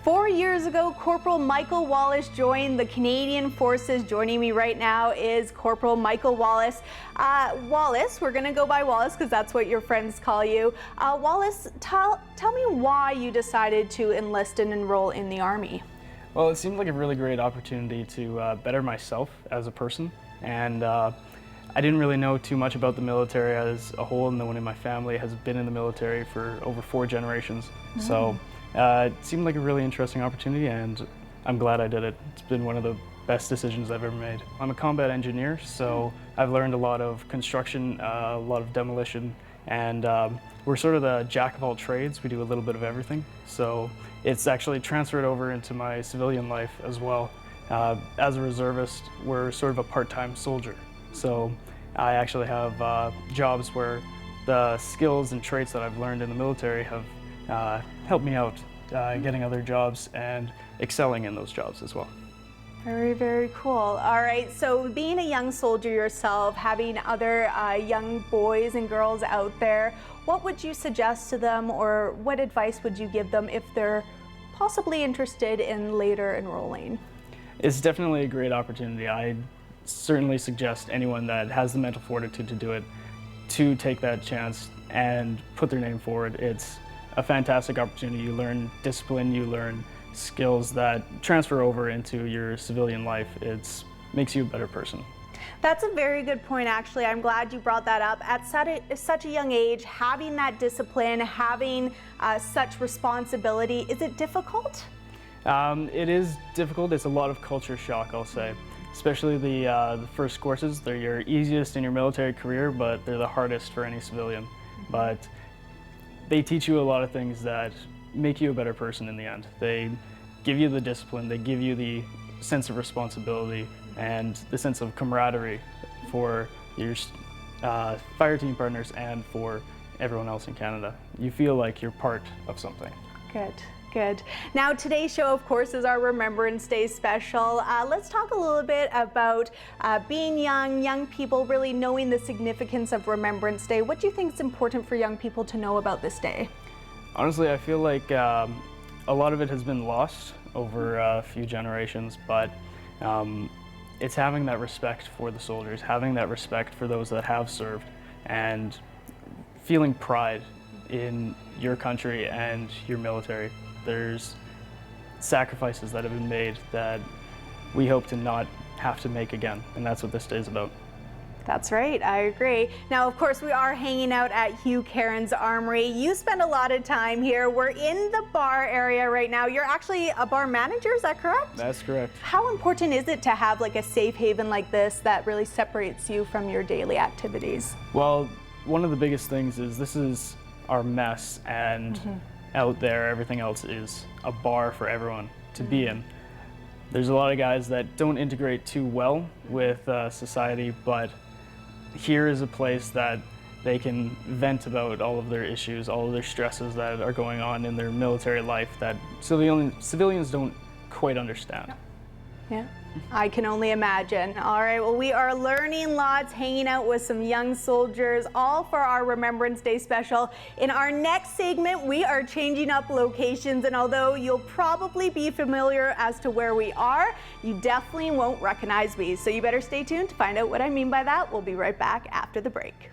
4 years ago, Corporal Michael Wallis joined the Canadian Forces. Joining me right now is Corporal Michael Wallis. Wallace, we're going to go by Wallace because that's what your friends call you. Wallace, tell me why you decided to enlist and enroll in the Army. Well, it seemed like a really great opportunity to better myself as a person, and I didn't really know too much about the military as a whole. No one in my family has been in the military for over 4 generations, so it seemed like a really interesting opportunity, and I'm glad I did it. It's been one of the best decisions I've ever made. I'm a combat engineer, so I've learned a lot of construction, a lot of demolition, and we're sort of the jack of all trades. We do a little bit of everything, so it's actually transferred over into my civilian life as well. As a reservist, we're sort of a part-time soldier, so I actually have jobs where the skills and traits that I've learned in the military have helped me out getting other jobs and excelling in those jobs as well. Very, very cool. All right, so being a young soldier yourself, having other young boys and girls out there, what would you suggest to them, or what advice would you give them if they're possibly interested in later enrolling? It's definitely a great opportunity. I certainly suggest anyone that has the mental fortitude to do it to take that chance and put their name forward. It's a fantastic opportunity. You learn discipline, you learn skills that transfer over into your civilian life. It makes you a better person. That's a very good point, actually. I'm glad you brought that up. At such a young age, having that discipline, having such responsibility, is it difficult? It is difficult. It's a lot of culture shock, I'll say. Especially the first courses. They're your easiest in your military career, but they're the hardest for any civilian. But they teach you a lot of things that make you a better person in the end. They give you the discipline, they give you the sense of responsibility and the sense of camaraderie for your fire team partners and for everyone else in Canada. You feel like you're part of something. Good. Good. Now today's show, of course, is our Remembrance Day special. Let's talk a little bit about being young people, really knowing the significance of Remembrance Day. What do you think is important for young people to know about this day? Honestly, I feel like a lot of it has been lost over a few generations, but it's having that respect for the soldiers, having that respect for those that have served, and feeling pride in your country and your military. There's sacrifices that have been made that we hope to not have to make again, and that's what this day is about. That's right, I agree. Now, of course, we are hanging out at Hugh Cairns Armoury. You spend a lot of time here. We're in the bar area right now. You're actually a bar manager, is that correct? That's correct. How important is it to have like a safe haven like this that really separates you from your daily activities? Well, one of the biggest things is this is our mess, and out there, everything else is a bar for everyone to be in. There's a lot of guys that don't integrate too well with society, but here is a place that they can vent about all of their issues, all of their stresses that are going on in their military life that civilians don't quite understand. Yeah, I can only imagine. All right, well, we are learning lots, hanging out with some young soldiers, all for our Remembrance Day special. In our next segment, we are changing up locations, and although you'll probably be familiar as to where we are, you definitely won't recognize me. So you better stay tuned to find out what I mean by that. We'll be right back after the break.